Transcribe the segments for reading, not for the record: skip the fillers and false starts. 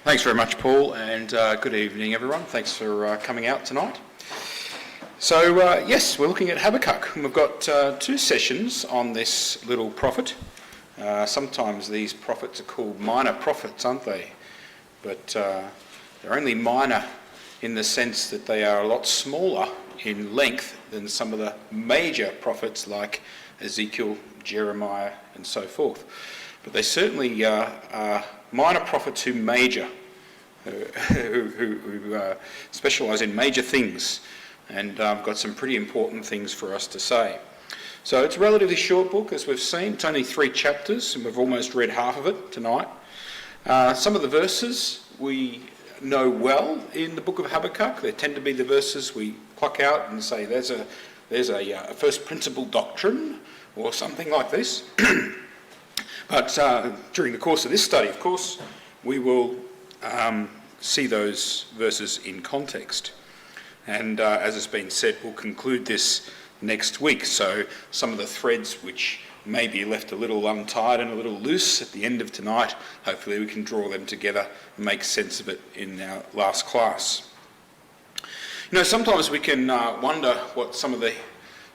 Thanks very much, Paul, and good evening, everyone. Thanks for coming out tonight. So, yes, we're looking at Habakkuk, and we've got two sessions on this little prophet. Sometimes these prophets are called minor prophets, aren't they? But they're only minor in the sense that they are a lot smaller in length than some of the major prophets like Ezekiel, Jeremiah, and so forth. But they certainly are minor prophets who major, who specialise in major things, and got some pretty important things for us to say. So it's a relatively short book, as we've seen. It's only 3 chapters, and we've almost read half of it tonight. Some of the verses we know well in the book of Habakkuk. They tend to be the verses we pluck out and say, there's a first principle doctrine, or something like this. But during the course of this study, of course, we will see those verses in context. And as has been said, we'll conclude this next week. So some of the threads which may be left a little untied and a little loose at the end of tonight, hopefully we can draw them together and make sense of it in our last class. You know, sometimes we can wonder what some of the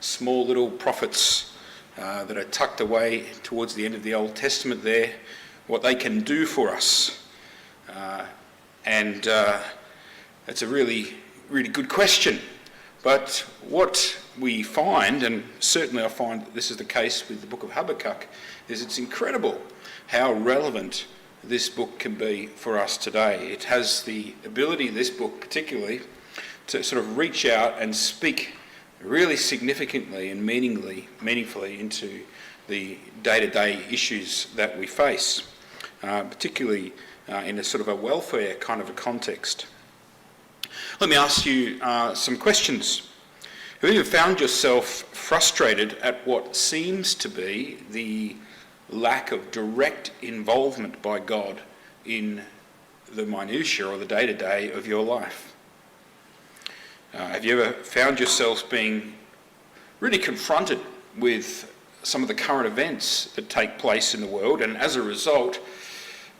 small little prophets that are tucked away towards the end of the Old Testament there, what they can do for us. And it's a really, really good question. But what we find, and certainly I find that this is the case with the book of Habakkuk, is it's incredible how relevant this book can be for us today. It has the ability, this book particularly, to sort of reach out and speak really significantly and meaningfully into the day-to-day issues that we face, particularly in a sort of a welfare kind of a context. Let me ask you some questions. Have you ever found yourself frustrated at what seems to be the lack of direct involvement by God in the minutiae or the day-to-day of your life? Have you ever found yourselves being really confronted with some of the current events that take place in the world, and as a result,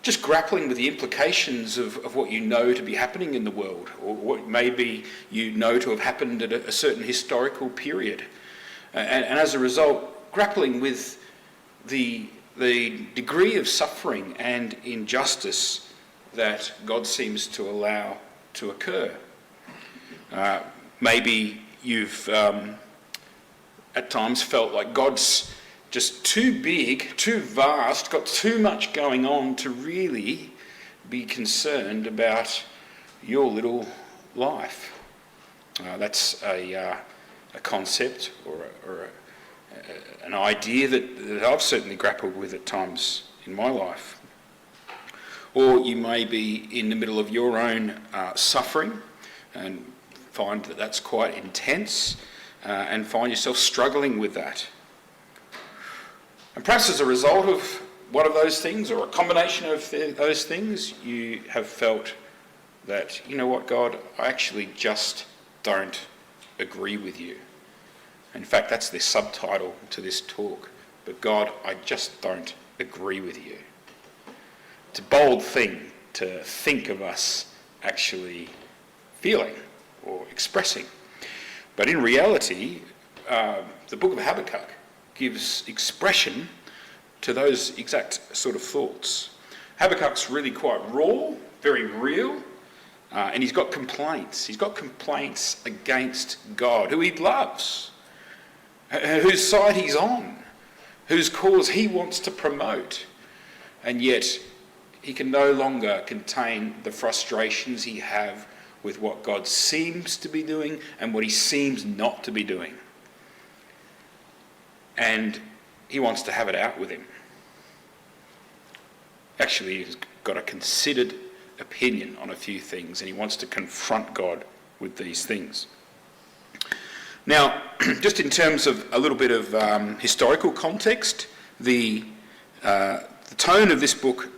just grappling with the implications of what you know to be happening in the world, or what maybe you know to have happened at a certain historical period, and as a result, grappling with the degree of suffering and injustice that God seems to allow to occur? Maybe you've at times felt like God's just too big, too vast, got too much going on to really be concerned about your little life. That's a concept or an idea that I've certainly grappled with at times in my life. Or you may be in the middle of your own suffering and find that that's quite intense, and find yourself struggling with that. And perhaps as a result of one of those things, or a combination of those things, you have felt that, you know what, God, I actually just don't agree with you. In fact, that's the subtitle to this talk. But God, I just don't agree with you. It's a bold thing to think of us actually feeling or expressing. But in reality, the book of Habakkuk gives expression to those exact sort of thoughts. Habakkuk's really quite raw, very real, and he's got complaints. He's got complaints against God, who he loves, whose side he's on, whose cause he wants to promote. And yet he can no longer contain the frustrations he has with what God seems to be doing and what he seems not to be doing. And he wants to have it out with him. Actually, he's got a considered opinion on a few things, and he wants to confront God with these things. Now, just in terms of a little bit of historical context, the tone of this book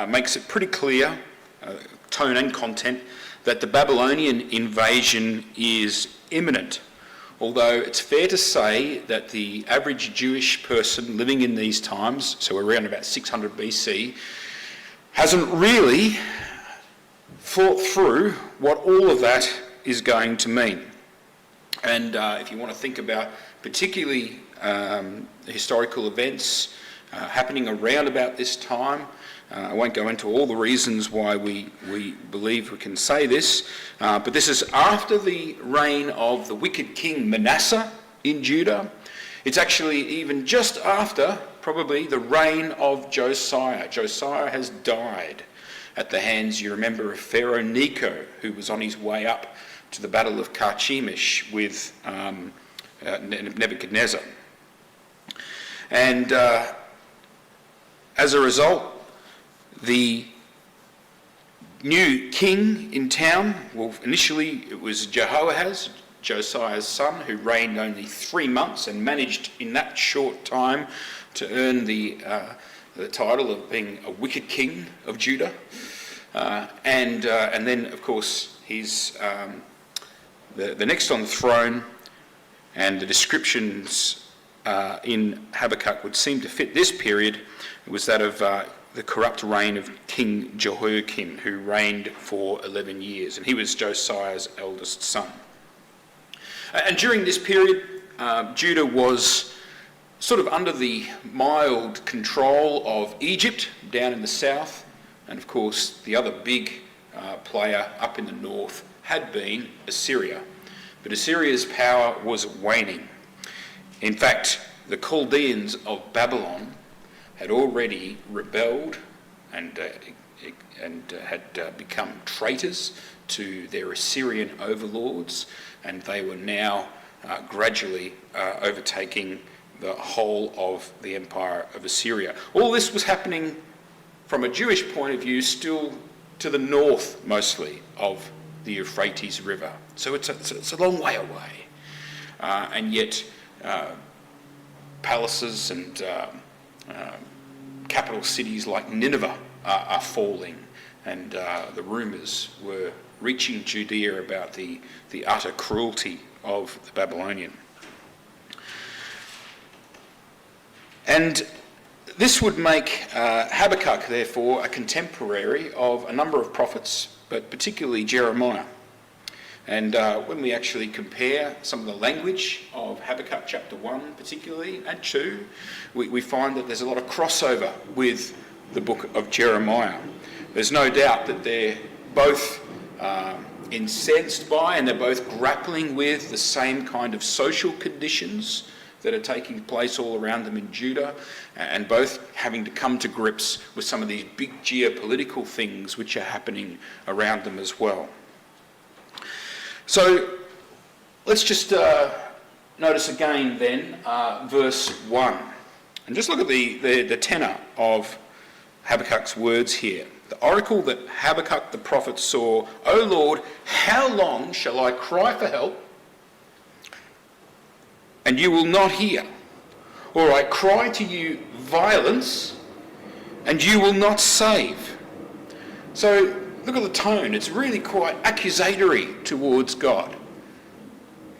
makes it pretty clear, tone and content, that the Babylonian invasion is imminent. Although it's fair to say that the average Jewish person living in these times, so around about 600 BC, hasn't really thought through what all of that is going to mean. And if you want to think about particularly historical events happening around about this time, I won't go into all the reasons why we believe we can say this, but this is after the reign of the wicked king Manasseh in Judah. It's actually even just after, probably, the reign of Josiah. Josiah has died at the hands, you remember, of Pharaoh Necho, who was on his way up to the Battle of Carchemish with Nebuchadnezzar. And as a result, the new king in town, well, initially it was Jehoahaz, Josiah's son, who reigned only 3 months and managed in that short time to earn the title of being a wicked king of Judah. And then, of course, he's the next on the throne, and the descriptions in Habakkuk would seem to fit this period. It was that of the corrupt reign of King Jehoiakim, who reigned for 11 years, and he was Josiah's eldest son. And during this period, Judah was sort of under the mild control of Egypt down in the south, and of course the other big player up in the north had been Assyria. But Assyria's power was waning. In fact, the Chaldeans of Babylon had already rebelled and had become traitors to their Assyrian overlords, and they were now gradually overtaking the whole of the empire of Assyria. All this was happening from a Jewish point of view still to the north mostly of the Euphrates River. So it's a long way away. And yet palaces and capital cities like Nineveh are falling, and the rumours were reaching Judea about the utter cruelty of the Babylonian. And this would make Habakkuk, therefore, a contemporary of a number of prophets, but particularly Jeremiah. And when we actually compare some of the language of Habakkuk chapter 1 particularly, and 2, we find that there's a lot of crossover with the book of Jeremiah. There's no doubt that they're both incensed by, and they're both grappling with the same kind of social conditions that are taking place all around them in Judah, and both having to come to grips with some of these big geopolitical things which are happening around them as well. So let's just notice again then verse 1, and just look at the tenor of Habakkuk's words here. The oracle that Habakkuk the prophet saw, "O Lord, how long shall I cry for help, and you will not hear? Or I cry to you violence, and you will not save?" So look at the tone. It's really quite accusatory towards God.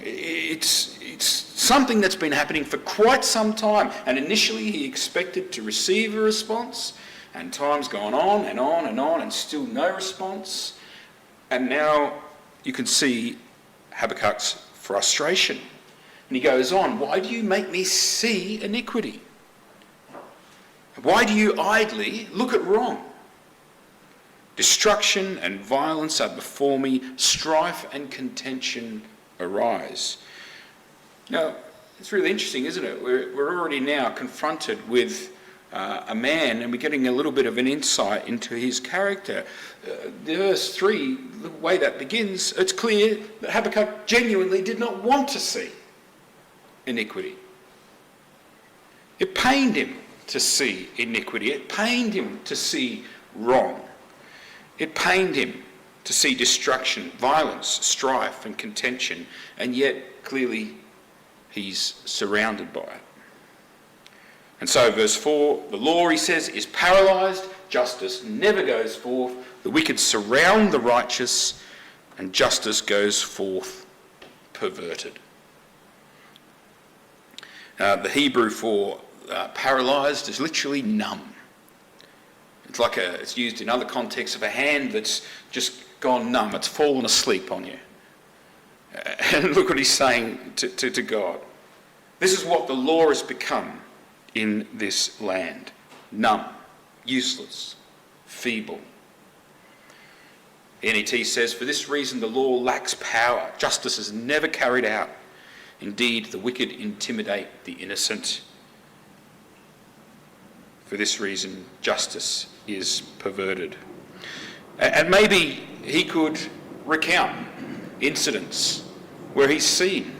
It's something that's been happening for quite some time, and initially he expected to receive a response, and time's gone on and on and on, and still no response. And now you can see Habakkuk's frustration. And he goes on, "Why do you make me see iniquity? Why do you idly look at wrong? Destruction and violence are before me, strife and contention arise." Now, it's really interesting, isn't it? We're already now confronted with a man, and we're getting a little bit of an insight into his character. Verse 3, the way that begins, it's clear that Habakkuk genuinely did not want to see iniquity. It pained him to see iniquity. It pained him to see wrong. It pained him to see destruction, violence, strife and contention, and yet clearly he's surrounded by it. And so verse 4, the law, he says, is paralysed, justice never goes forth, the wicked surround the righteous, and justice goes forth perverted. The Hebrew for paralysed is literally numb. It's used in other contexts of a hand that's just gone numb. It's fallen asleep on you. And look what he's saying to God. This is what the law has become in this land. Numb, useless, feeble. NET says, for this reason the law lacks power. Justice is never carried out. Indeed, the wicked intimidate the innocent. For this reason, justice is perverted. And maybe he could recount incidents where he's seen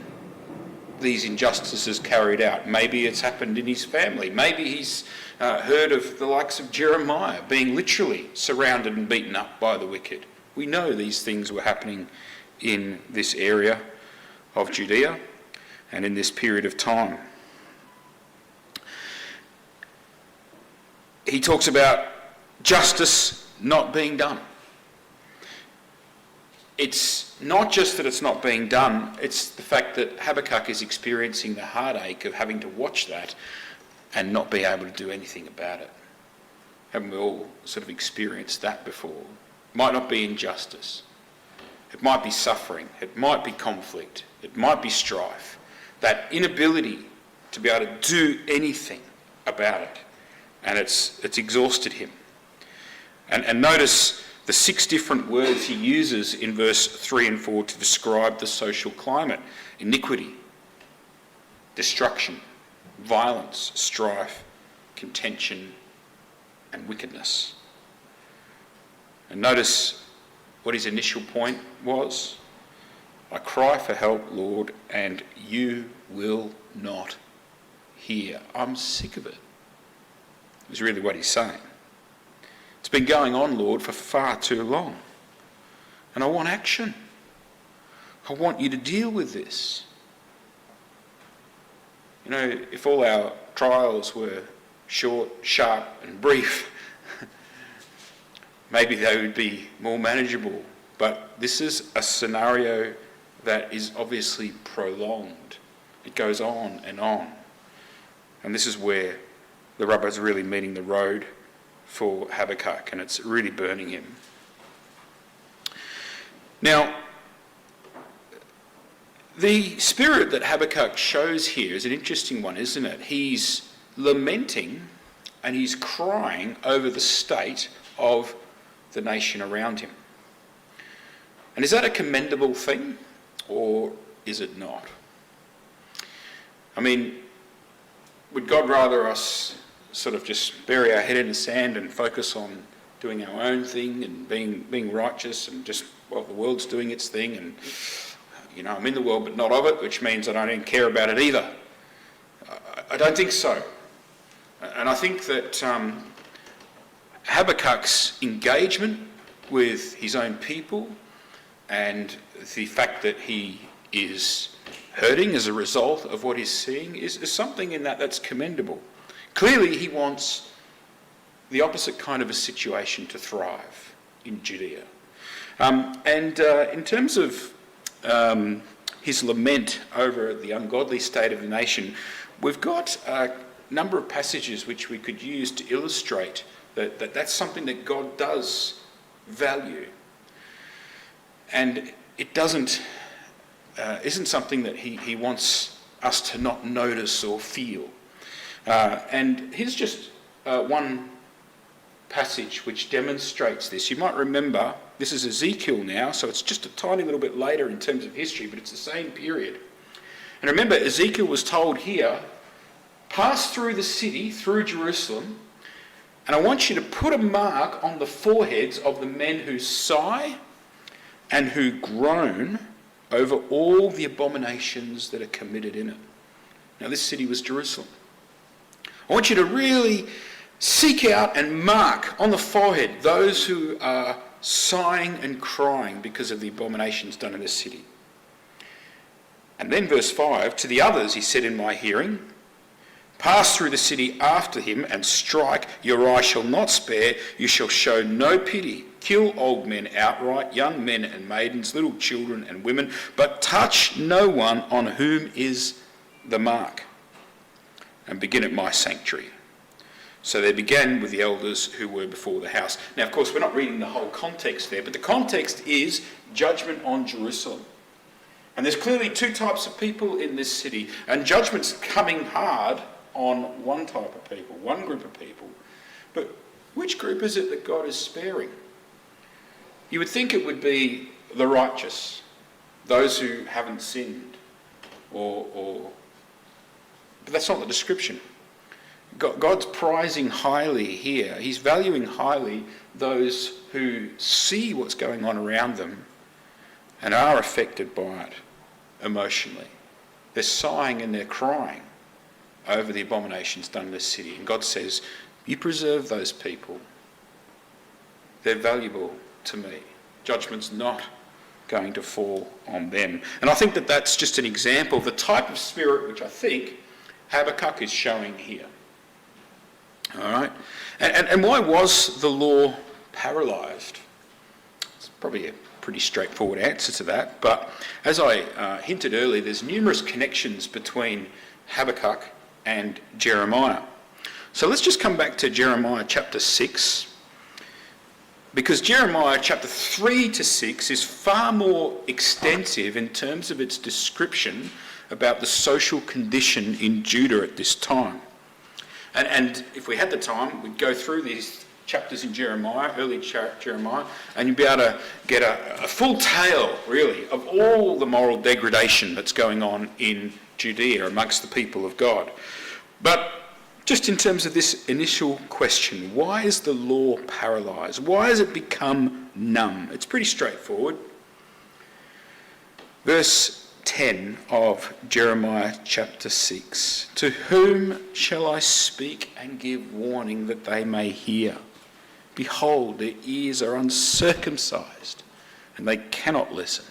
these injustices carried out. Maybe it's happened in his family. Maybe he's heard of the likes of Jeremiah being literally surrounded and beaten up by the wicked. We know these things were happening in this area of Judea and in this period of time. He talks about justice not being done. It's not just that it's not being done, it's the fact that Habakkuk is experiencing the heartache of having to watch that and not be able to do anything about it. Haven't we all sort of experienced that before? It might not be injustice. It might be suffering. It might be conflict. It might be strife. That inability to be able to do anything about it. And it's exhausted him. And notice the 6 different words he uses in verse 3 and 4 to describe the social climate. Iniquity, destruction, violence, strife, contention, and wickedness. And notice what his initial point was. I cry for help, Lord, and you will not hear. I'm sick of it. Is really what he's saying. It's been going on, Lord, for far too long. And I want action. I want you to deal with this. You know, if all our trials were short, sharp and brief, maybe they would be more manageable. But this is a scenario that is obviously prolonged. It goes on and on. And this is where the rubber's really meeting the road for Habakkuk, and it's really burning him. Now, the spirit that Habakkuk shows here is an interesting one, isn't it? He's lamenting and he's crying over the state of the nation around him. And is that a commendable thing, or is it not? I mean, would God rather us sort of just bury our head in the sand and focus on doing our own thing and being righteous and just, well, the world's doing its thing and, you know, I'm in the world but not of it, which means I don't even care about it either. I don't think so. And I think that Habakkuk's engagement with his own people and the fact that he is hurting as a result of what he's seeing is something in that's commendable. Clearly, he wants the opposite kind of a situation to thrive in Judea. In terms of his lament over the ungodly state of the nation, we've got a number of passages which we could use to illustrate that's something that God does value. And it isn't something that he wants us to not notice or feel. And here's just one passage which demonstrates this. You might remember, this is Ezekiel now, so it's just a tiny little bit later in terms of history, but it's the same period. And remember, Ezekiel was told here, pass through the city, through Jerusalem, and I want you to put a mark on the foreheads of the men who sigh and who groan over all the abominations that are committed in it. Now, this city was Jerusalem. I want you to really seek out and mark on the forehead those who are sighing and crying because of the abominations done in this city. And then verse 5, to the others he said in my hearing, pass through the city after him and strike, your eye shall not spare, you shall show no pity. Kill old men outright, young men and maidens, little children and women, but touch no one on whom is the mark. And begin at my sanctuary. So they began with the elders who were before the house. Now, of course, we're not reading the whole context there, but the context is judgment on Jerusalem. And there's clearly two types of people in this city, and judgment's coming hard on one type of people, one group of people. But which group is it that God is sparing? You would think it would be the righteous, those who haven't sinned, but that's not the description. God's prizing highly here. He's valuing highly those who see what's going on around them and are affected by it emotionally. They're sighing and they're crying over the abominations done in this city. And God says, you preserve those people. They're valuable to me. Judgment's not going to fall on them. And I think that that's just an example of the type of spirit which I think Habakkuk is showing here. All right? And why was the law paralysed? It's probably a pretty straightforward answer to that. But as I hinted earlier, there's numerous connections between Habakkuk and Jeremiah. So let's just come back to Jeremiah chapter 6. Because Jeremiah chapter 3 to 6 is far more extensive in terms of its description about the social condition in Judah at this time. And if we had the time, we'd go through these chapters in Jeremiah, early Jeremiah, and you'd be able to get a full tale, really, of all the moral degradation that's going on in Judea amongst the people of God. But just in terms of this initial question, why is the law paralysed? Why has it become numb? It's pretty straightforward. Verse 10 of Jeremiah chapter 6. To whom shall I speak and give warning that they may hear? Behold, their ears are uncircumcised and they cannot listen.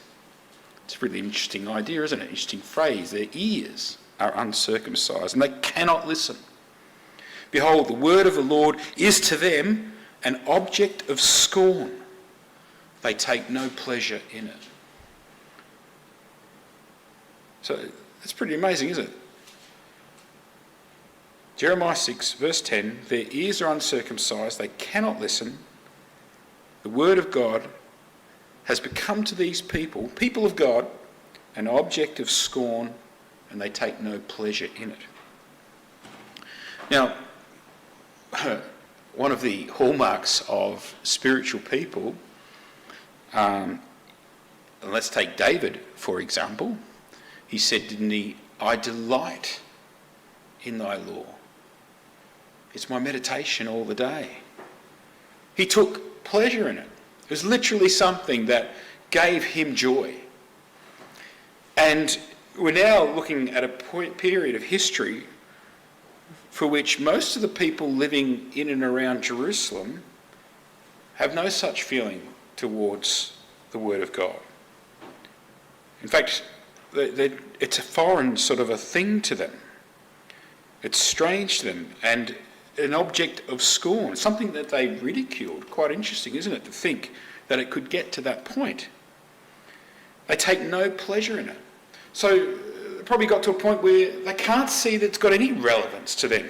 It's a really interesting idea, isn't it? Interesting phrase. Their ears are uncircumcised and they cannot listen. Behold, the word of the Lord is to them an object of scorn. They take no pleasure in it. So it's pretty amazing, isn't it? Jeremiah 6, verse 10, their ears are uncircumcised, they cannot listen. The word of God has become to these people, people of God, an object of scorn, and they take no pleasure in it. Now, one of the hallmarks of spiritual people, let's take David, for example. He said, didn't he, I delight in thy law. It's my meditation all the day. He took pleasure in it. It was literally something that gave him joy. And we're now looking at a period of history for which most of the people living in and around Jerusalem have no such feeling towards the Word of God. In fact, it's a foreign sort of a thing to them. It's strange to them and an object of scorn, something that they ridiculed. Quite interesting, isn't it, to think that it could get to that point. They take no pleasure in it. So it probably got to a point where they can't see that it's got any relevance to them.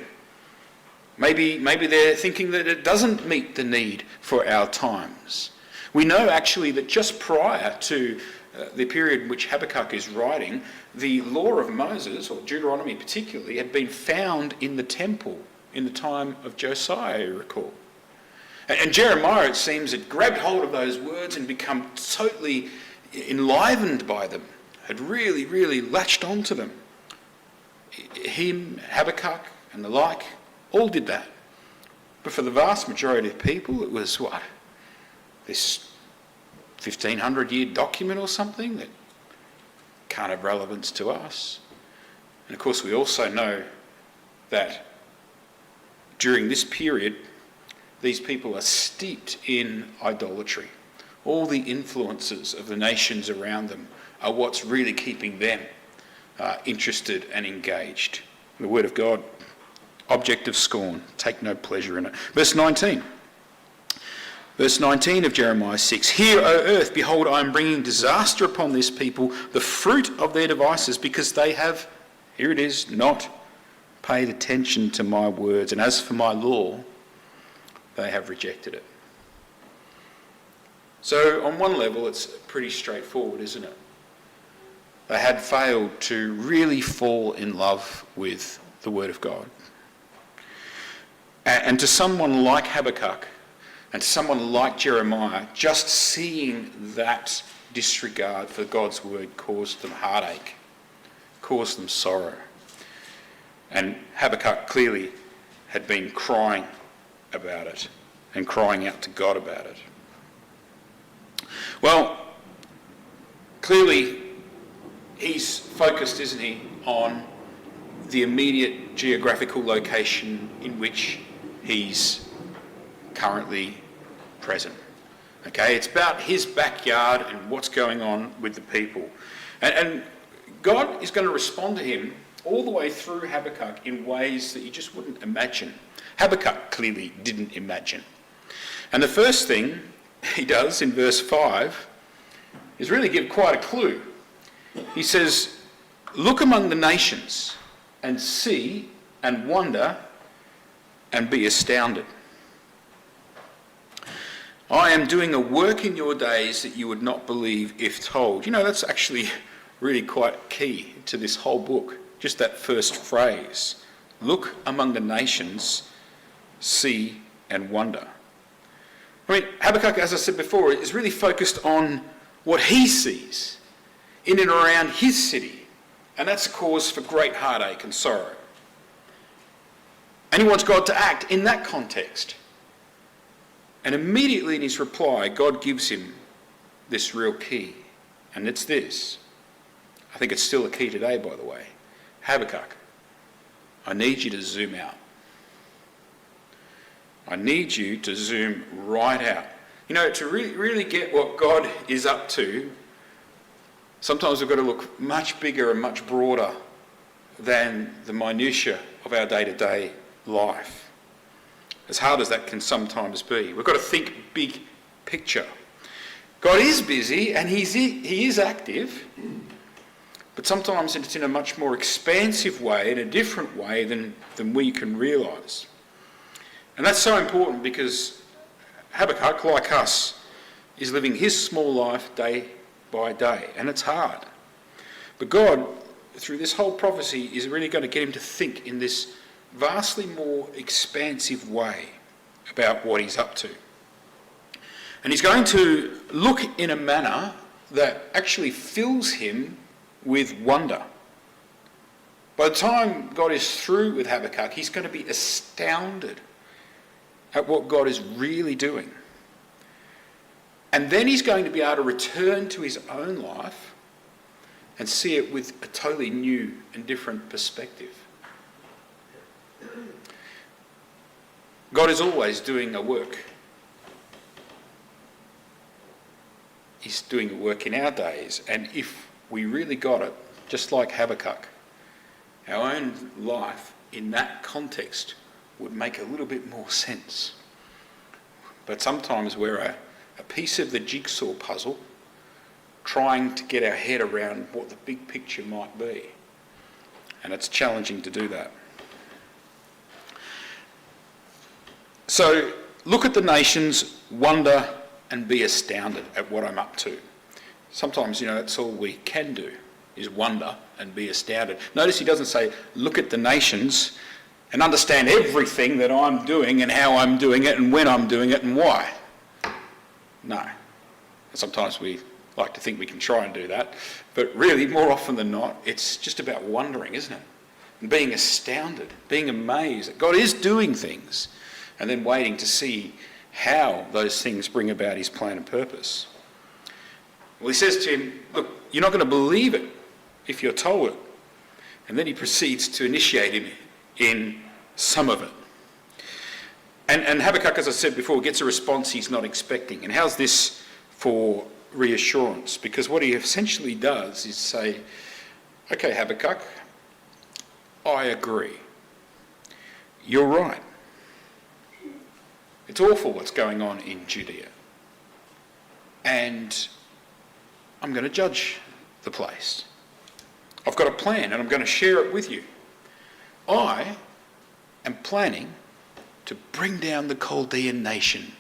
Maybe they're thinking that it doesn't meet the need for our times. We know actually that just prior to the period in which Habakkuk is writing, the law of Moses, or Deuteronomy particularly, had been found in the temple in the time of Josiah, you recall. And Jeremiah, it seems, had grabbed hold of those words and become totally enlivened by them, had really, really latched onto them. Him, Habakkuk, and the like, all did that. But for the vast majority of people, it was what? This 1,500-year document or something that can't have relevance to us. And of course, we also know that during this period, these people are steeped in idolatry. All the influences of the nations around them are what's really keeping them interested and engaged. The word of God, object of scorn, take no pleasure in it. Verse 19. Verse 19 of Jeremiah 6, Hear, O earth, behold, I am bringing disaster upon this people, the fruit of their devices, because they have, here it is, not paid attention to my words, and as for my law, they have rejected it. So on one level, it's pretty straightforward, isn't it? They had failed to really fall in love with the Word of God. And to someone like Habakkuk and to someone like Jeremiah, just seeing that disregard for God's Word caused them heartache, caused them sorrow. And Habakkuk clearly had been crying about it and crying out to God about it. Well, clearly he's focused, isn't he, on the immediate geographical location in which he's currently present. Okay, it's about his backyard and what's going on with the people. And God is going to respond to him all the way through Habakkuk in ways that you just wouldn't imagine. Habakkuk clearly didn't imagine. And the first thing he does in verse 5 is really give quite a clue. He says, "Look among the nations and see and wonder and be astounded. I am doing a work in your days that you would not believe if told." You know, that's actually really quite key to this whole book, just that first phrase. Look among the nations, see and wonder. I mean, Habakkuk, as I said before, is really focused on what he sees in and around his city. And that's a cause for great heartache and sorrow. And he wants God to act in that context. And immediately in his reply, God gives him this real key. And it's this. I think it's still a key today, by the way. Habakkuk, I need you to zoom out. I need you to zoom right out. You know, to really get what God is up to, sometimes we've got to look much bigger and much broader than the minutiae of our day-to-day life. As hard as that can sometimes be. We've got to think big picture. God is busy and he is active, but sometimes it's in a much more expansive way, in a different way than we can realise. And that's so important because Habakkuk, like us, is living his small life day by day, and it's hard. But God, through this whole prophecy, is really going to get him to think in this vastly more expansive way about what he's up to. And he's going to look in a manner that actually fills him with wonder. By the time God is through with Habakkuk, he's going to be astounded at what God is really doing. And then he's going to be able to return to his own life and see it with a totally new and different perspective. God is always doing a work. He's doing a work in our days, and if we really got it, just like Habakkuk, our own life in that context would make a little bit more sense. But sometimes we're a piece of the jigsaw puzzle trying to get our head around what the big picture might be. And it's challenging to do that. So look at the nations, wonder and be astounded at what I'm up to. Sometimes, that's all we can do, is wonder and be astounded. Notice he doesn't say, look at the nations and understand everything that I'm doing and how I'm doing it and when I'm doing it and why. No. Sometimes we like to think we can try and do that, but really, more often than not, it's just about wondering, isn't it? And being astounded, being amazed that God is doing things, and then waiting to see how those things bring about his plan and purpose. Well, he says to him, look, you're not going to believe it if you're told it. And then he proceeds to initiate him in some of it. And Habakkuk, as I said before, gets a response he's not expecting. And how's this for reassurance? Because what he essentially does is say, okay, Habakkuk, I agree. You're right. It's awful what's going on in Judea. And I'm going to judge the place. I've got a plan and I'm going to share it with you. I am planning to bring down the Chaldean nation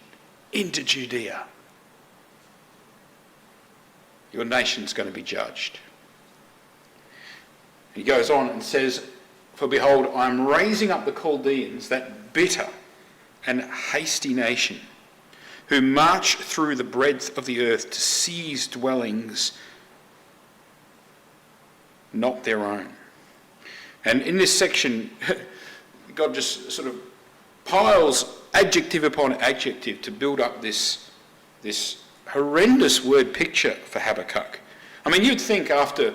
into Judea. Your nation's going to be judged. He goes on and says, for behold, I am raising up the Chaldeans, that bitter and hasty nation, who march through the breadth of the earth to seize dwellings not their own. And in this section, God just sort of piles adjective upon adjective to build up this horrendous word picture for Habakkuk. I mean, you'd think after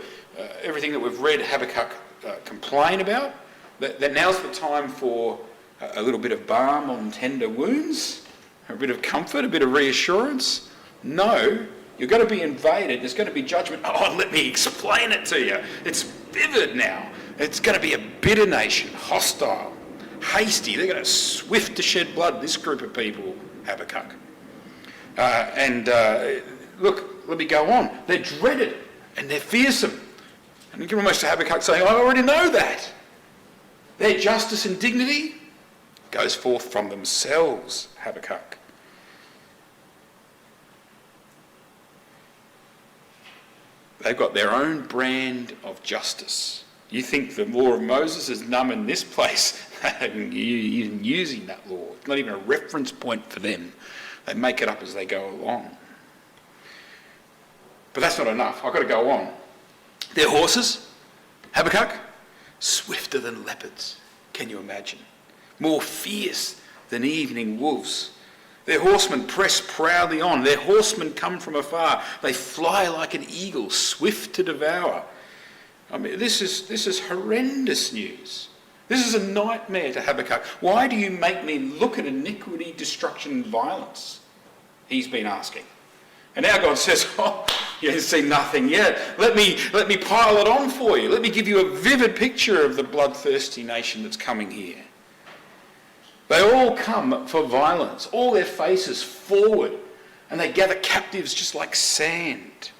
everything that we've read Habakkuk complain about, that now's the time for a little bit of balm on tender wounds, a bit of comfort, a bit of reassurance. No, you're going to be invaded. There's going to be judgment. Oh, let me explain it to you. It's vivid now. It's going to be a bitter nation, hostile, hasty. They're going to swift to shed blood, this group of people, Habakkuk. Look, let me go on. They're dreaded and they're fearsome. And you can almost have Habakkuk saying, I already know that. Their justice and dignity goes forth from themselves, Habakkuk. They've got their own brand of justice. You think the law of Moses is numb in this place? They haven't even using that law. It's not even a reference point for them. They make it up as they go along. But that's not enough. I've got to go on. Their horses, Habakkuk, swifter than leopards. Can you imagine? More fierce than evening wolves. Their horsemen press proudly on. Their horsemen come from afar. They fly like an eagle, swift to devour. I mean, this is horrendous news. This is a nightmare to Habakkuk. Why do you make me look at iniquity, destruction, and violence? He's been asking. And now God says, oh, you haven't seen nothing yet. Let me pile it on for you. Let me give you a vivid picture of the bloodthirsty nation that's coming here. They all come for violence, all their faces forward, and they gather captives just like sand.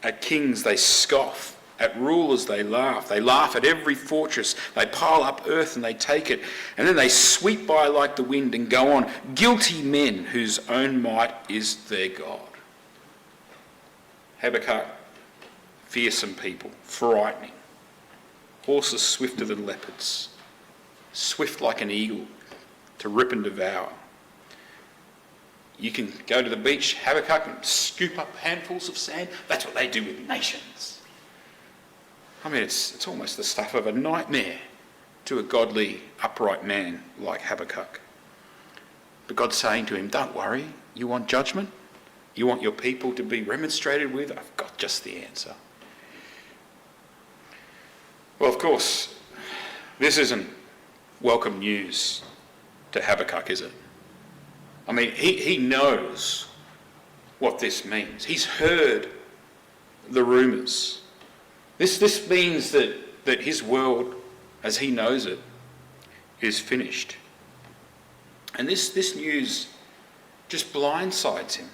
At kings they scoff, at rulers they laugh at every fortress, they pile up earth and they take it, and then they sweep by like the wind and go on, guilty men whose own might is their God. Habakkuk, fearsome people, frightening. Horses swifter than leopards, swift like an eagle to rip and devour. You can go to the beach, Habakkuk, and scoop up handfuls of sand. That's what they do with nations. I mean, it's almost the stuff of a nightmare to a godly, upright man like Habakkuk. But God's saying to him, don't worry, you want judgment? You want your people to be remonstrated with? I've got just the answer. Well, of course, this isn't welcome news to Habakkuk, is it? I mean, he knows what this means. He's heard the rumours. This means that his world, as he knows it, is finished. And this news just blindsides him.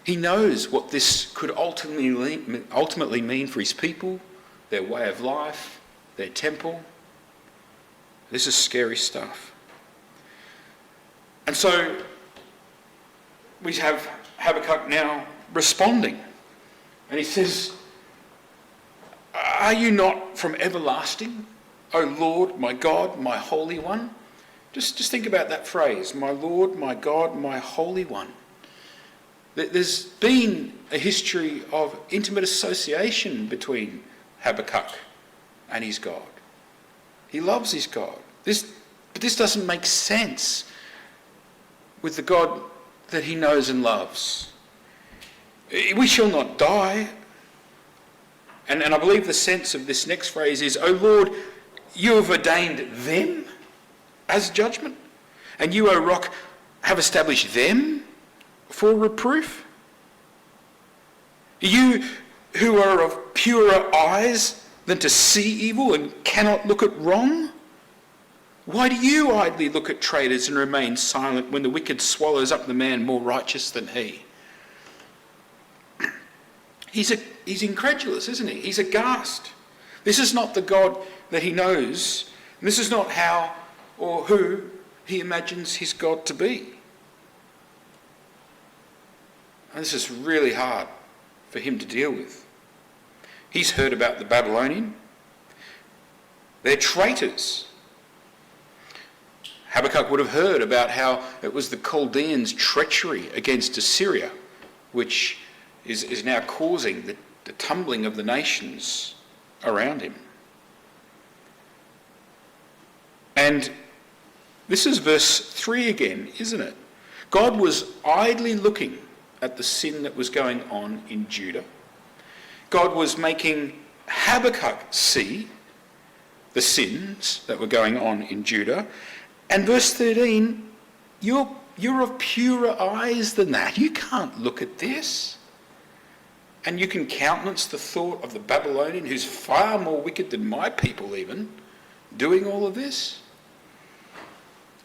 He knows what this could ultimately mean for his people, their way of life, their temple. This is scary stuff. And so we have Habakkuk now responding. And he says, are you not from everlasting, O Lord, my God, my Holy One? Just think about that phrase, my Lord, my God, my Holy One. There's been a history of intimate association between Habakkuk and his God. He loves his God. But this doesn't make sense with the God that he knows and loves. We shall not die. And I believe the sense of this next phrase is, O Lord, you have ordained them as judgment, and you, O Rock, have established them for reproof. You who are of purer eyes than to see evil and cannot look at wrong? Why do you idly look at traitors and remain silent when the wicked swallows up the man more righteous than he? He's incredulous, isn't he? He's aghast. This is not the God that he knows. And this is not how or who he imagines his God to be. And this is really hard for him to deal with. He's heard about the Babylonian. They're traitors. Habakkuk would have heard about how it was the Chaldeans' treachery against Assyria, which is now causing the tumbling of the nations around him. And this is verse 3 again, isn't it? God was idly looking at the sin that was going on in Judah. God was making Habakkuk see the sins that were going on in Judah. And verse 13, you're of purer eyes than that. You can't look at this. And you can countenance the thought of the Babylonian, who's far more wicked than my people even, doing all of this.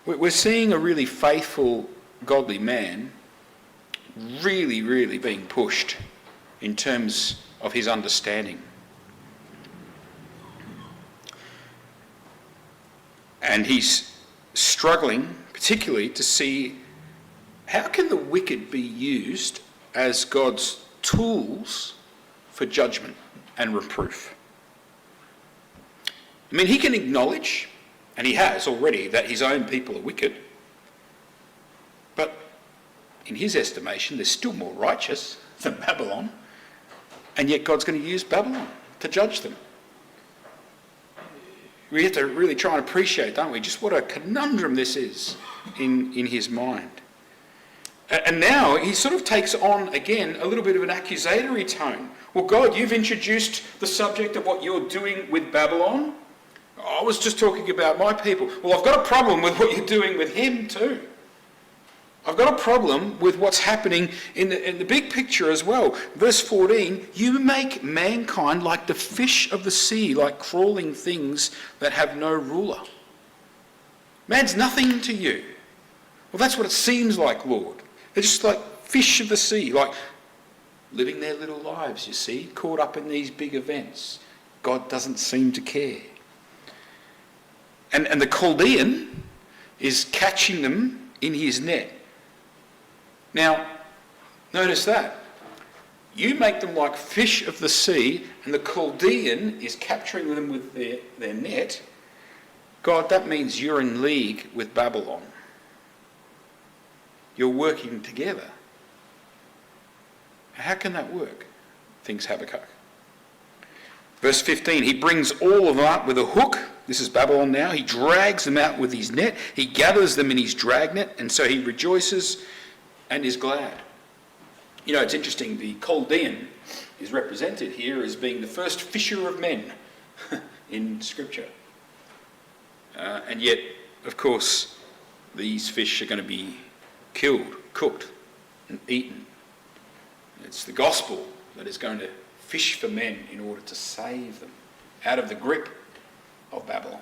We're seeing a really faithful, godly man really, really being pushed in terms of his understanding. And he's struggling particularly to see how can the wicked be used as God's tools for judgment and reproof. I mean, he can acknowledge, and he has already, that his own people are wicked. But in his estimation, they're still more righteous than Babylon. And yet God's going to use Babylon to judge them. We have to really try and appreciate, don't we, just what a conundrum this is in his mind. And now he sort of takes on, again, a little bit of an accusatory tone. Well, God, you've introduced the subject of what you're doing with Babylon. I was just talking about my people. Well, I've got a problem with what you're doing with him too. I've got a problem with what's happening in the big picture as well. Verse 14, you make mankind like the fish of the sea, like crawling things that have no ruler. Man's nothing to you. Well, that's what it seems like, Lord. They're just like fish of the sea, like living their little lives, you see, caught up in these big events. God doesn't seem to care. And the Chaldean is catching them in his net. Now, notice that. You make them like fish of the sea, and the Chaldean is capturing them with their net. God, that means you're in league with Babylon. You're working together. How can that work? Thinks Habakkuk. Verse 15, he brings all of them up with a hook. This is Babylon now. He drags them out with his net. He gathers them in his dragnet, and so he rejoices and is glad. You know, it's interesting, the Chaldean is represented here as being the first fisher of men in Scripture. And yet, of course, these fish are going to be killed, cooked, and eaten. It's the gospel that is going to fish for men in order to save them out of the grip of Babylon.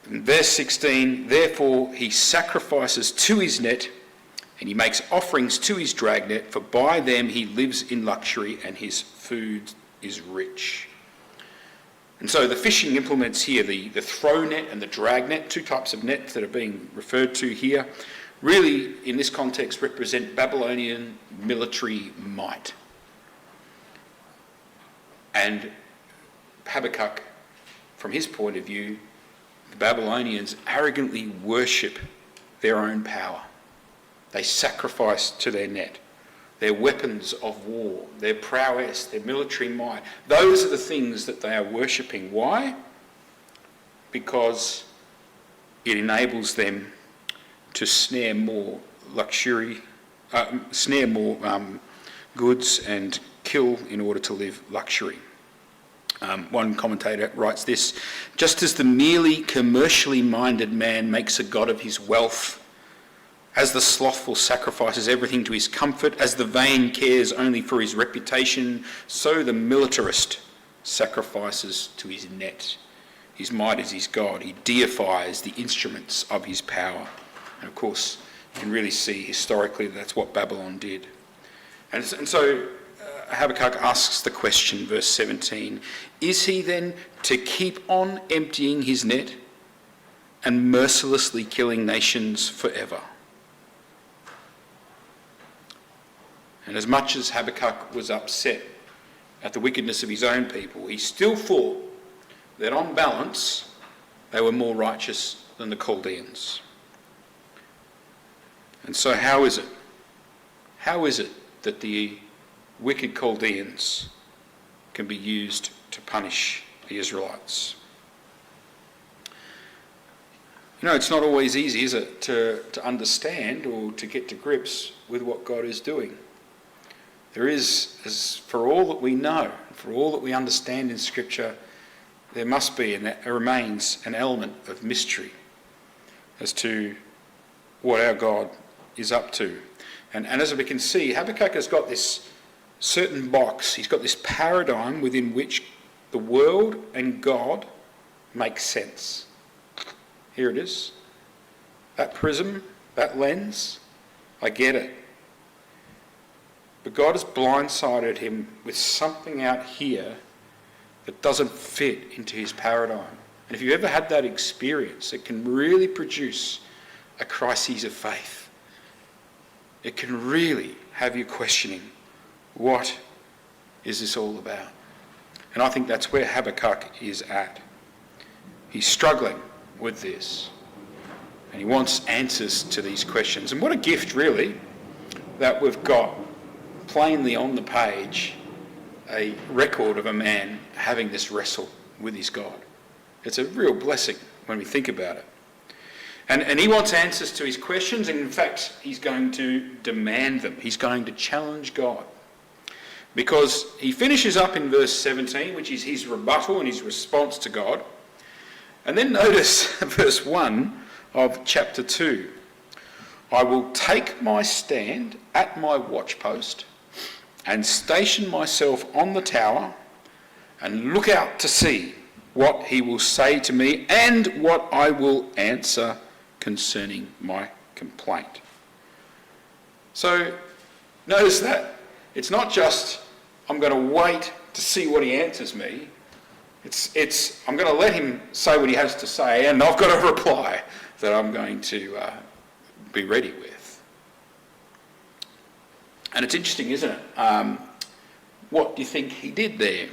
In verse 16, therefore he sacrifices to his net and he makes offerings to his dragnet, for by them he lives in luxury and his food is rich. And so the fishing implements here, the throw net and the drag net, two types of nets that are being referred to here, really in this context represent Babylonian military might. And Habakkuk, from his point of view, the Babylonians arrogantly worship their own power. They sacrifice to their net, their weapons of war, their prowess, their military might. Those are the things that they are worshipping. Why? Because it enables them to snare more goods and kill in order to live luxury. One commentator writes this: just as the merely commercially minded man makes a god of his wealth, as the slothful sacrifices everything to his comfort, as the vain cares only for his reputation, so the militarist sacrifices to his net. His might is his god. He deifies the instruments of his power. And of course, you can really see historically that's what Babylon did. And so Habakkuk asks the question, verse 17, is he then to keep on emptying his net and mercilessly killing nations forever? And as much as Habakkuk was upset at the wickedness of his own people, he still thought that on balance they were more righteous than the Chaldeans. And so how is it? How is it that the wicked Chaldeans can be used to punish the Israelites? You know, it's not always easy, is it, to understand or to get to grips with what God is doing. There is, as for all that we know, for all that we understand in Scripture, there must be and there remains an element of mystery as to what our God is up to. And as we can see, Habakkuk has got this certain box, he's got this paradigm within which the world and God make sense. Here it is. That prism, that lens, I get it. But God has blindsided him with something out here that doesn't fit into his paradigm. And if you've ever had that experience, it can really produce a crisis of faith. It can really have you questioning, what is this all about? And I think that's where Habakkuk is at. He's struggling with this. And he wants answers to these questions. And what a gift, really, that we've got plainly on the page a record of a man having this wrestle with his God. It's a real blessing when we think about it. And he wants answers to his questions, and in fact, he's going to demand them. He's going to challenge God. Because he finishes up in verse 17, which is his rebuttal and his response to God. And then notice verse 1 of chapter 2. I will take my stand at my watchpost and station myself on the tower and look out to see what he will say to me and what I will answer concerning my complaint. So notice that it's not just I'm going to wait to see what he answers me. It's I'm going to let him say what he has to say, and I've got a reply that I'm going to be ready with. And it's interesting, isn't it? What do you think he did there?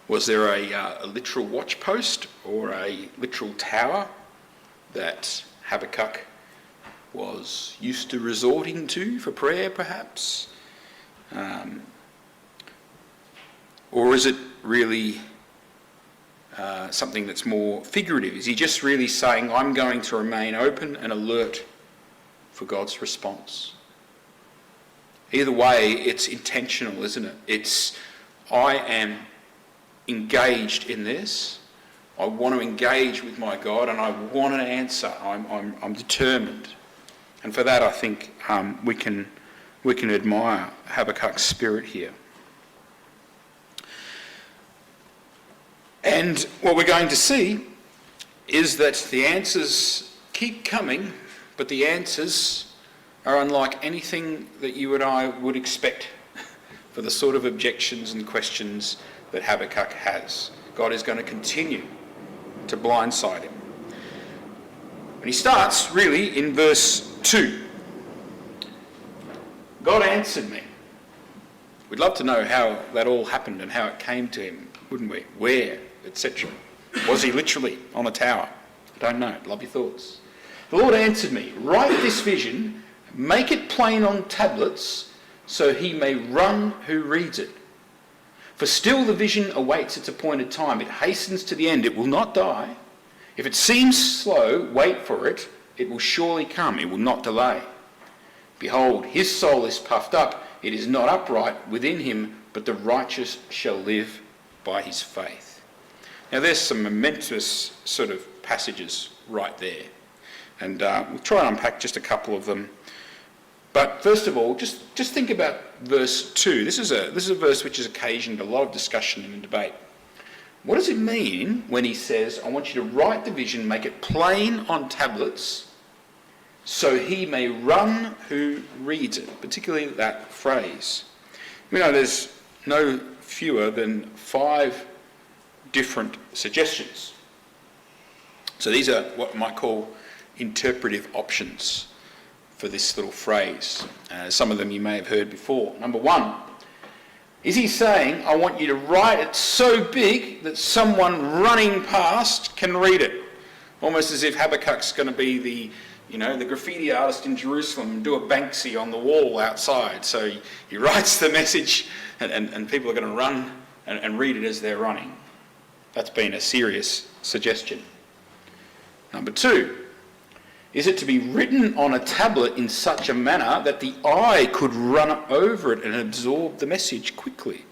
Was there a literal watchpost or a literal tower that Habakkuk was used to resorting to for prayer, perhaps? Or is it really something that's more figurative? Is he just really saying, I'm going to remain open and alert for God's response? Either way, it's intentional, isn't it? It's, I am engaged in this. I want to engage with my God, and I want an answer. I'm determined. And for that, I think we can admire Habakkuk's spirit here. And what we're going to see is that the answers keep coming, but the answers are unlike anything that you and I would expect for the sort of objections and questions that Habakkuk has. God is going to continue to blindside him. And he starts really in verse 2. God answered me. We'd love to know how that all happened and how it came to him, wouldn't we? Where, etc. Was he literally on a tower? I don't know. Love your thoughts. The Lord answered me, write this vision, make it plain on tablets, so he may run who reads it. For still the vision awaits its appointed time. It hastens to the end. It will not die. If it seems slow, wait for it. It will surely come. It will not delay. Behold, his soul is puffed up. It is not upright within him, but the righteous shall live by his faith. Now there's some momentous sort of passages right there. And we'll try and unpack just a couple of them. But first of all, just think about verse 2. This is a verse which has occasioned a lot of discussion and debate. What does it mean when he says, I want you to write the vision, make it plain on tablets, so he may run who reads it? Particularly that phrase. We know there's no fewer than 5 different suggestions. So these are what I might call interpretive options for this little phrase. Some of them you may have heard before. Number 1, is he saying, I want you to write it so big that someone running past can read it? Almost as if Habakkuk's going to be the graffiti artist in Jerusalem and do a Banksy on the wall outside. So he writes the message and people are going to run and read it as they're running. That's been a serious suggestion. Number 2, is it to be written on a tablet in such a manner that the eye could run over it and absorb the message quickly?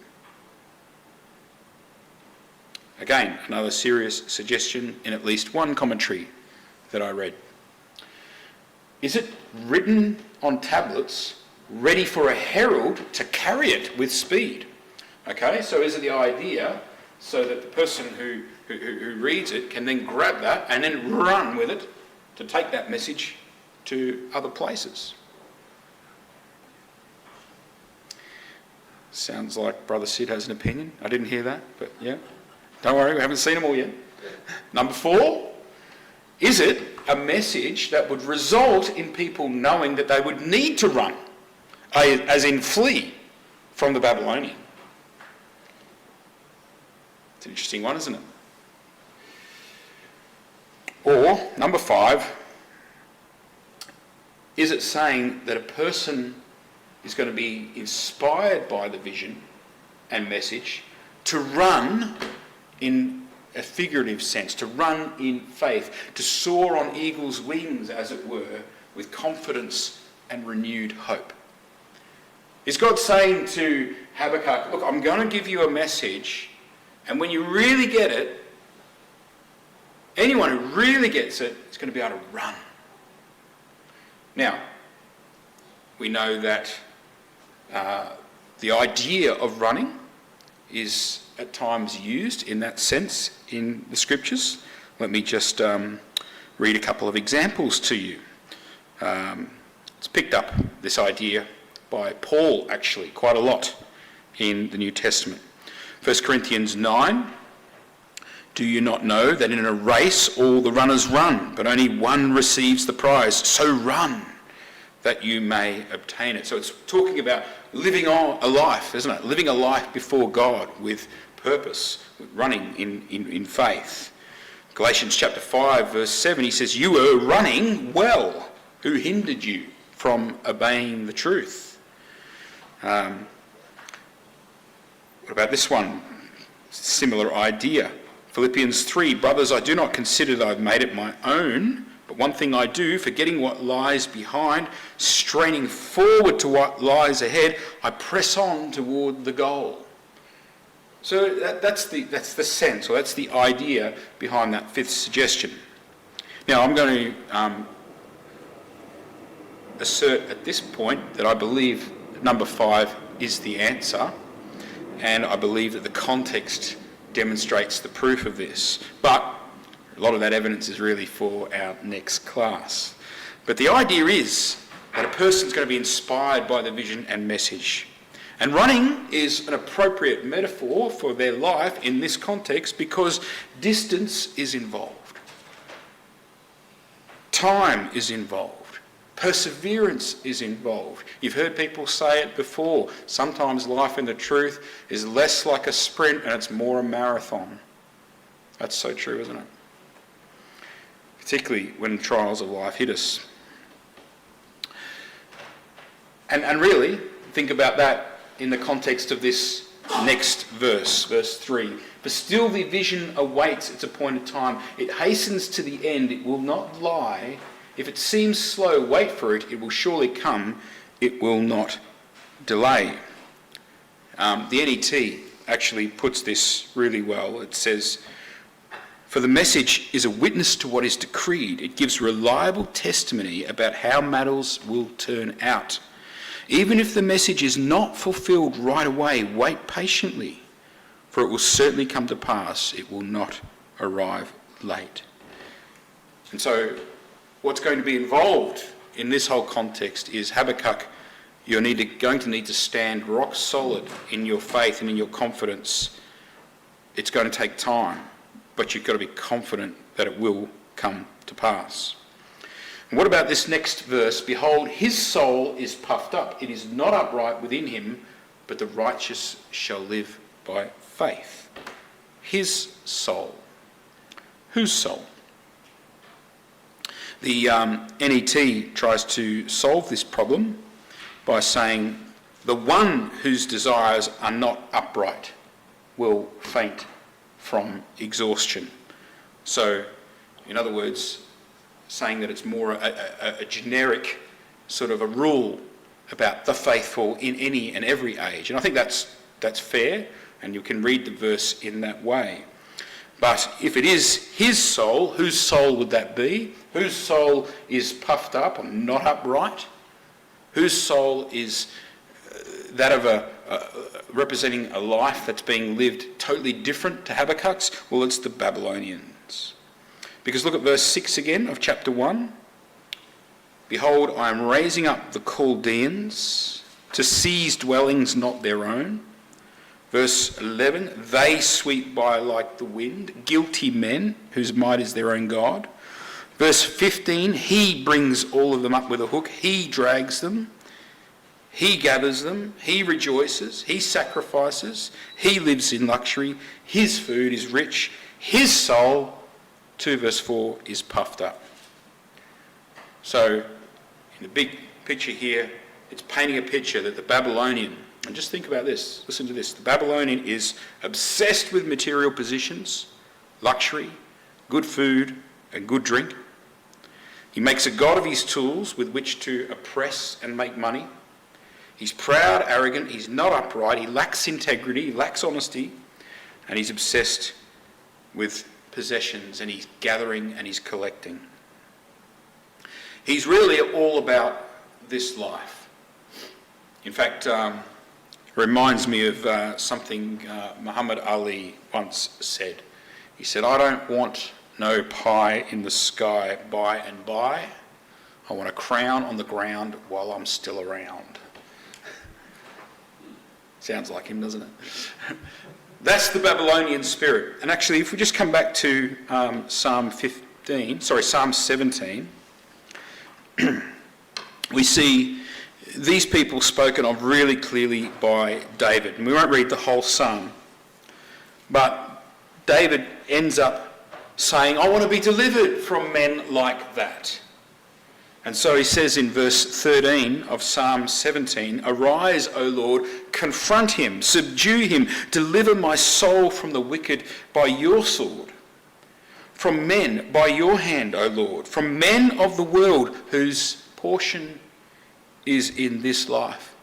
Again, another serious suggestion in at least one commentary that I read. Is it written on tablets ready for a herald to carry it with speed? Okay, so is it the idea so that the person who reads it can then grab that and then run with it to take that message to other places? Sounds like Brother Sid has an opinion. I didn't hear that, but yeah. Don't worry, we haven't seen them all yet. Number 4, is it a message that would result in people knowing that they would need to run, as in flee from the Babylonian? It's an interesting one, isn't it? Or, number 5, is it saying that a person is going to be inspired by the vision and message to run in a figurative sense, to run in faith, to soar on eagle's wings, as it were, with confidence and renewed hope? Is God saying to Habakkuk, look, I'm going to give you a message, and when you really get it, anyone who really gets it is going to be able to run? Now, we know that the idea of running is at times used in that sense in the scriptures. Let me just read a couple of examples to you. It's picked up, this idea, by Paul actually quite a lot in the New Testament. 1 Corinthians 9, do you not know that in a race all the runners run, but only one receives the prize? So run that you may obtain it. So it's talking about living a life, isn't it? Living a life before God with purpose, with running in faith. Galatians chapter 5 verse 7, he says, you were running well. Who hindered you from obeying the truth? What about this one? Similar idea. Philippians 3, brothers, I do not consider that I've made it my own, but one thing I do, forgetting what lies behind, straining forward to what lies ahead, I press on toward the goal. So that's the sense, or that's the idea behind that 5th suggestion. Now I'm going to assert at this point that I believe number 5 is the answer, and I believe that the context demonstrates the proof of this. But a lot of that evidence is really for our next class. But the idea is that a person's going to be inspired by the vision and message. And running is an appropriate metaphor for their life in this context because distance is involved. Time is involved. Perseverance is involved. You've heard people say it before. Sometimes life in the truth is less like a sprint and it's more a marathon. That's so true, isn't it? Particularly when the trials of life hit us. And really, think about that in the context of this next verse, verse 3. But still the vision awaits its appointed time. It hastens to the end. It will not lie. If it seems slow, wait for it. It will surely come. It will not delay. The NET actually puts this really well. It says, for the message is a witness to what is decreed. It gives reliable testimony about how matters will turn out. Even if the message is not fulfilled right away, wait patiently, for it will certainly come to pass. It will not arrive late. And so what's going to be involved in this whole context is Habakkuk You're going to need to stand rock solid in your faith and in your confidence. It's going to take time, but you've got to be confident that it will come to pass. And what about this next verse? Behold, his soul is puffed up. It is not upright within him, but the righteous shall live by faith. His soul. Whose soul? The NET tries to solve this problem by saying the one whose desires are not upright will faint from exhaustion. So, in other words, saying that it's more a generic sort of a rule about the faithful in any and every age. And I think that's fair, and you can read the verse in that way. But if it is his soul, whose soul would that be? Whose soul is puffed up and not upright? Whose soul is that of representing a life that's being lived totally different to Habakkuk's? Well, it's the Babylonians. Because look at verse 6 again of chapter 1. Behold, I am raising up the Chaldeans to seize dwellings not their own. Verse 11, they sweep by like the wind, guilty men whose might is their own God. Verse 15, he brings all of them up with a hook. He drags them. He gathers them. He rejoices. He sacrifices. He lives in luxury. His food is rich. His soul, 2 verse 4, is puffed up. So, in the big picture here, it's painting a picture that the Babylonian, and just think about this, listen to this, the Babylonian is obsessed with material possessions, luxury, good food, and good drink. He makes a god of his tools with which to oppress and make money. He's proud, arrogant, he's not upright, he lacks integrity, he lacks honesty, and he's obsessed with possessions, and he's gathering and he's collecting. He's really all about this life. In fact, it reminds me of something Muhammad Ali once said. He said, I don't want no pie in the sky by and by. I want a crown on the ground while I'm still around. Sounds like him, doesn't it? That's the Babylonian spirit. And actually, if we just come back to Psalm 17, we see these people spoken of really clearly by David. And we won't read the whole psalm, but David ends up saying, I want to be delivered from men like that. And so he says in verse 13 of Psalm 17, Arise, O Lord, confront him, subdue him, deliver my soul from the wicked by your sword, from men by your hand, O Lord, from men of the world whose portion is in this life.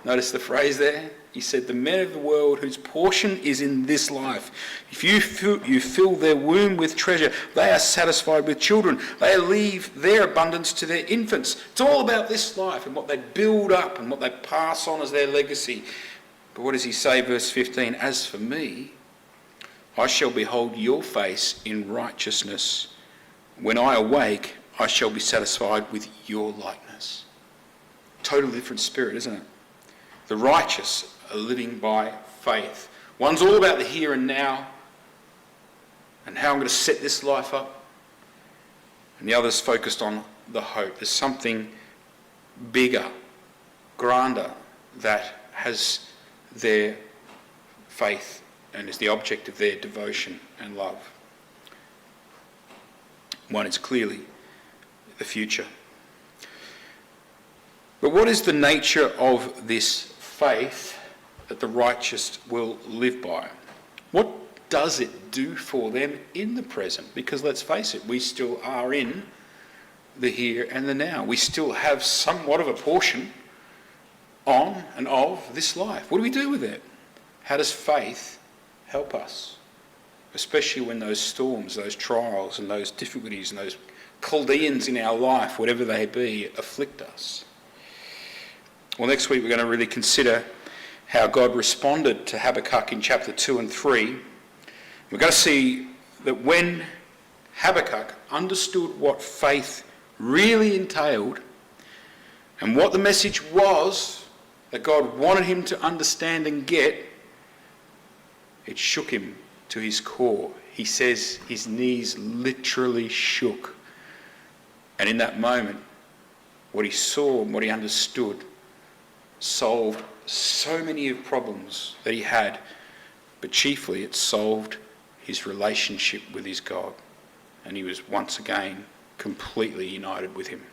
Notice the phrase there? He said, the men of the world whose portion is in this life. If you fill their womb with treasure, they are satisfied with children. They leave their abundance to their infants. It's all about this life and what they build up and what they pass on as their legacy. But what does he say, verse 15? As for me, I shall behold your face in righteousness. When I awake, I shall be satisfied with your likeness. Totally different spirit, isn't it? The righteous are living by faith. One's all about the here and now and how I'm going to set this life up. And the other's focused on the hope. There's something bigger, grander, that has their faith and is the object of their devotion and love. One is clearly the future. But what is the nature of this faith that the righteous will live by? What does it do for them in the present? Because let's face it, we still are in the here and the now. We still have somewhat of a portion on and of this life. What do we do with it? How does faith help us? Especially when those storms, those trials and those difficulties and those Chaldeans in our life, whatever they be, afflict us. Well, next week we're going to really consider how God responded to Habakkuk in chapter 2 and 3. We're going to see that when Habakkuk understood what faith really entailed, And what the message was that God wanted him to understand and get, it shook him to his core. He says his knees literally shook. And in that moment, what he saw and what he understood solved so many of the problems that he had, but chiefly it solved his relationship with his God. And he was once again completely united with him.